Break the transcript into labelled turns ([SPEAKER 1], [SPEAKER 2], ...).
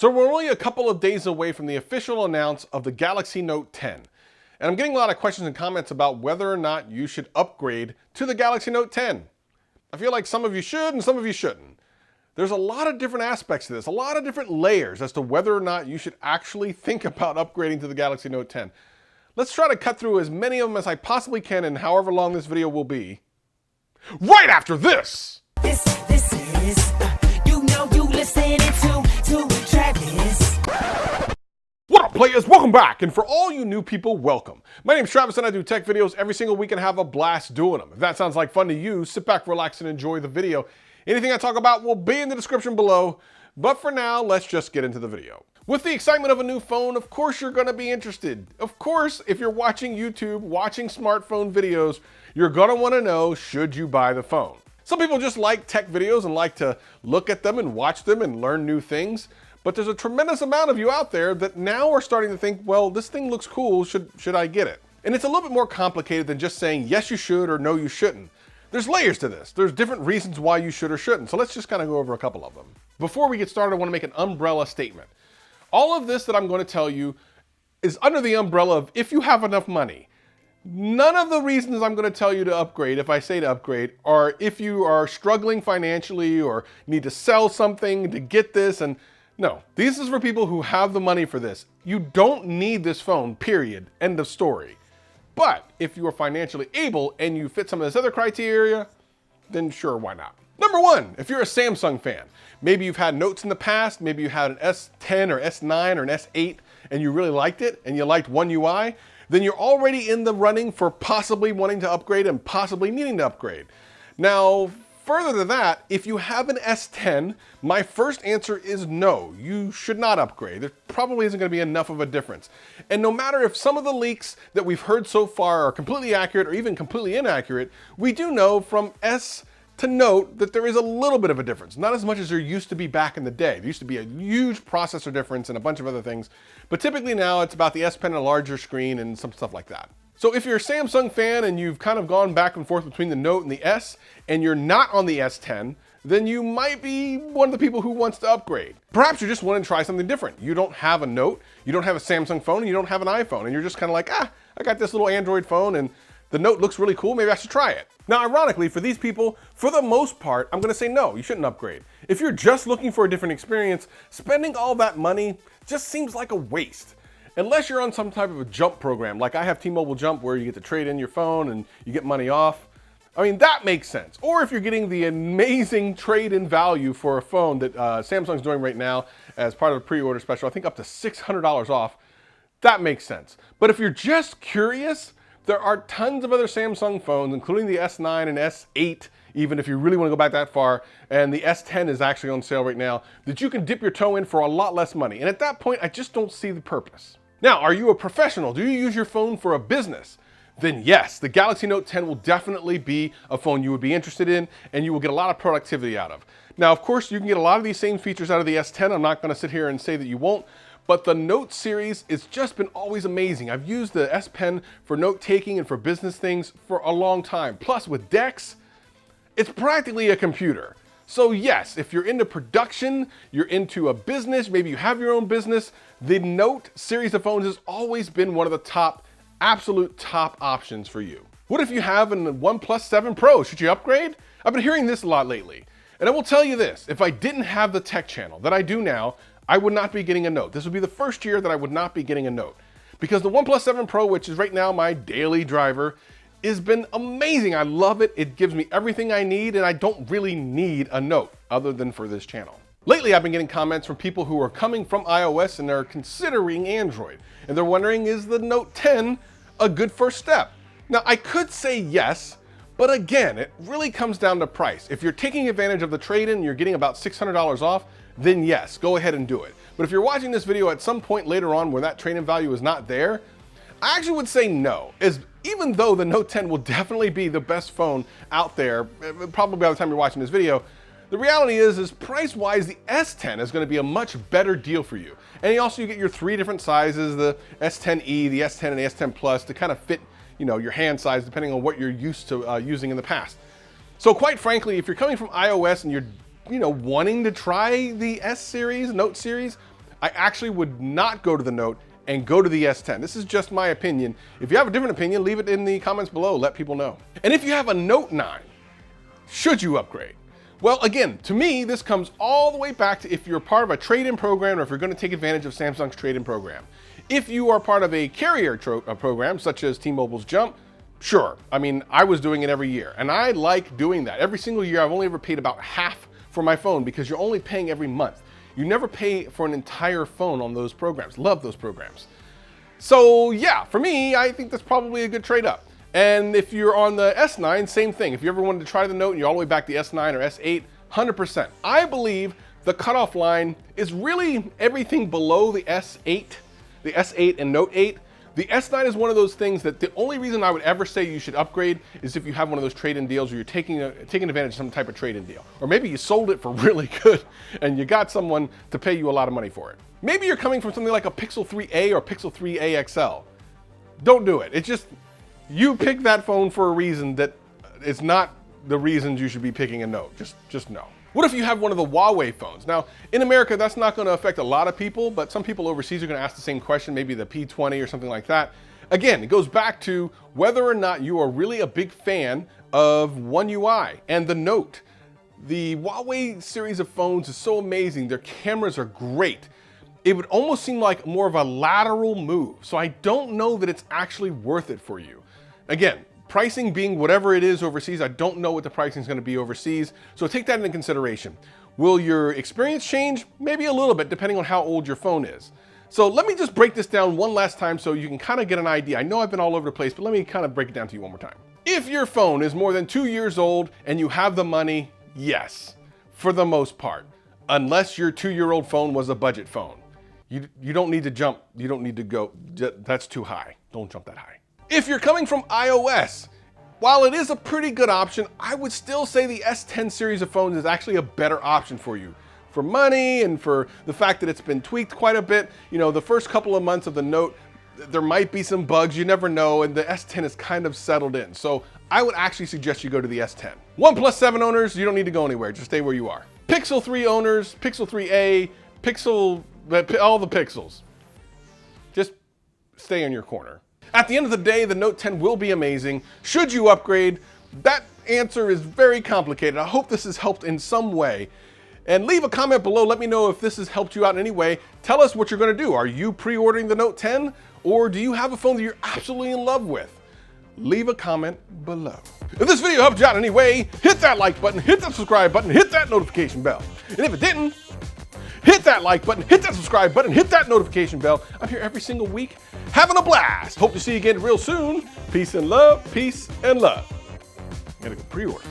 [SPEAKER 1] So we're only a couple of days away from the official announce of the Galaxy Note 10. And I'm getting a lot of questions and comments about whether or not you should upgrade to the Galaxy Note 10. I feel like some of you should and some of you shouldn't. There's a lot of different aspects to this, a lot of different layers as to whether or not you should actually think about upgrading to the Galaxy Note 10. Let's try to cut through as many of them as I possibly can in however long this video will be. Right after this!
[SPEAKER 2] This is, you listening to Travis.
[SPEAKER 1] What up, players? Welcome back, and for all you new people, welcome. My name's Travis and I do tech videos every single week and have a blast doing them. If that sounds like fun to you, sit back, relax, and enjoy the video. Anything I talk about will be in the description below, but for now, let's just get into the video. With the excitement of a new phone, of course you're gonna be interested. Of course, if you're watching YouTube, watching smartphone videos, you're gonna wanna know, should you buy the phone? Some people just like tech videos and like to look at them and watch them and learn new things. But there's a tremendous amount of you out there that now are starting to think, well, this thing looks cool, should I get it? And it's a little bit more complicated than just saying yes you should or no you shouldn't. There's layers to this. There's different reasons why you should or shouldn't. So let's just kind of go over a couple of them. Before we get started, I want to make an umbrella statement. All of this that I'm going to tell you is under the umbrella of if you have enough money. None of the reasons I'm going to tell you to upgrade, if I say to upgrade, are if you are struggling financially or need to sell something to get this. And no, this is for people who have the money for this. You don't need this phone, period. End of story. But if you are financially able and you fit some of this other criteria, then sure, why not? Number one, if you're a Samsung fan, maybe you've had Notes in the past, maybe you had an S10 or S9 or an S8 and you really liked it and you liked One UI, then you're already in the running for possibly wanting to upgrade and possibly needing to upgrade. Now, further to that, if you have an S10, my first answer is no, you should not upgrade. There probably isn't going to be enough of a difference. And no matter if some of the leaks that we've heard so far are completely accurate or even completely inaccurate, we do know from S to Note that there is a little bit of a difference. Not as much as there used to be back in the day. There used to be a huge processor difference and a bunch of other things. But typically now it's about the S Pen and a larger screen and some stuff like that. So if you're a Samsung fan and you've kind of gone back and forth between the Note and the S and you're not on the S10, then you might be one of the people who wants to upgrade. Perhaps you just want to try something different. You don't have a Note, you don't have a Samsung phone, and you don't have an iPhone, and you're just kind of like, I got this little Android phone and the Note looks really cool, maybe I should try it. Now, ironically, for these people, for the most part, I'm gonna say no, you shouldn't upgrade. If you're just looking for a different experience, spending all that money just seems like a waste. Unless you're on some type of a jump program, like I have T-Mobile Jump where you get to trade in your phone and you get money off. I mean, that makes sense. Or if you're getting the amazing trade-in value for a phone that Samsung's doing right now as part of a pre-order special, I think up to $600 off, that makes sense. But if you're just curious, there are tons of other Samsung phones, including the S9 and S8, even if you really want to go back that far, and the S10 is actually on sale right now, that you can dip your toe in for a lot less money. And at that point, I just don't see the purpose. Now, are you a professional? Do you use your phone for a business? Then yes, the Galaxy Note 10 will definitely be a phone you would be interested in, and you will get a lot of productivity out of. Now, of course, you can get a lot of these same features out of the S10. I'm not going to sit here and say that you won't. But the Note series has just been always amazing. I've used the S Pen for note taking and for business things for a long time. Plus with DeX, it's practically a computer. So yes, if you're into production, you're into a business, maybe you have your own business, the Note series of phones has always been one of the top, absolute top options for you. What if you have a OnePlus 7 Pro? Should you upgrade? I've been hearing this a lot lately. And I will tell you this, if I didn't have the tech channel that I do now, I would not be getting a Note. This would be the first year that I would not be getting a Note. Because the OnePlus 7 Pro, which is right now my daily driver, has been amazing. I love it. It gives me everything I need, and I don't really need a Note other than for this channel. Lately, I've been getting comments from people who are coming from iOS and they're considering Android. And they're wondering, is the Note 10 a good first step? Now, I could say yes, but again, it really comes down to price. If you're taking advantage of the trade-in, you're getting about $600 off, then yes, go ahead and do it. But if you're watching this video at some point later on where that trade-in value is not there, I actually would say no. Even though the Note 10 will definitely be the best phone out there, probably by the time you're watching this video, the reality is price-wise, the S10 is going to be a much better deal for you. And you get your 3 different sizes, the S10e, the S10, and the S10 Plus to kind of fit, your hand size depending on what you're used to using in the past. So quite frankly, if you're coming from iOS and you're wanting to try the S series, Note series, I actually would not go to the Note and go to the S10. This is just my opinion. If you have a different opinion, leave it in the comments below. Let people know. And if you have a Note 9, should you upgrade? Well, again, to me, this comes all the way back to if you're part of a trade-in program or if you're going to take advantage of Samsung's trade-in program. If you are part of a carrier program, such as T-Mobile's Jump, sure. I mean, I was doing it every year, and I like doing that. Every single year, I've only ever paid about half for my phone because you're only paying every month. You never pay for an entire phone on those programs. Love those programs. So yeah, for me, I think that's probably a good trade up. And if you're on the S9, same thing. If you ever wanted to try the Note and you're all the way back to S9 or S8, 100%. I believe the cutoff line is really everything below the S8 and Note 8. The S9 is one of those things that the only reason I would ever say you should upgrade is if you have one of those trade-in deals or you're taking advantage of some type of trade-in deal. Or maybe you sold it for really good and you got someone to pay you a lot of money for it. Maybe you're coming from something like a Pixel 3a or Pixel 3a XL. Don't do it. It's just, you pick that phone for a reason that it's not the reasons you should be picking a Note. Just no. What if you have one of the Huawei phones? Now, in America, that's not going to affect a lot of people, but some people overseas are going to ask the same question, maybe the P20 or something like that. Again, it goes back to whether or not you are really a big fan of One UI and the Note. The Huawei series of phones is so amazing. Their cameras are great. It would almost seem like more of a lateral move. So I don't know that it's actually worth it for you. Again, pricing being whatever it is overseas, I don't know what the pricing is going to be overseas, so take that into consideration. Will your experience change? Maybe a little bit, depending on how old your phone is. So let me just break this down one last time so you can kind of get an idea. I know I've been all over the place, but let me kind of break it down to you one more time. If your phone is more than 2 years old and you have the money, yes, for the most part, unless your 2-year-old phone was a budget phone. You don't need to jump, you don't need to go, that's too high. Don't jump that high. If you're coming from iOS, while it is a pretty good option, I would still say the S10 series of phones is actually a better option for you. For money and for the fact that it's been tweaked quite a bit. You know, the first couple of months of the Note, there might be some bugs, you never know, and the S10 is kind of settled in. So I would actually suggest you go to the S10. OnePlus 7 owners, you don't need to go anywhere, just stay where you are. Pixel 3 owners, Pixel 3a, all the Pixels. Just stay in your corner. At the end of the day, the Note 10 will be amazing. Should you upgrade? That answer is very complicated. I hope this has helped in some way. And leave a comment below. Let me know if this has helped you out in any way. Tell us what you're going to do. Are you pre-ordering the Note 10? Or do you have a phone that you're absolutely in love with? Leave a comment below. If this video helped you out in any way, hit that like button, hit that subscribe button, hit that notification bell. And if it didn't, hit that like button, hit that subscribe button, hit that notification bell. I'm here every single week, having a blast. Hope to see you again real soon. Peace and love, peace and love. I'm gonna go pre-order.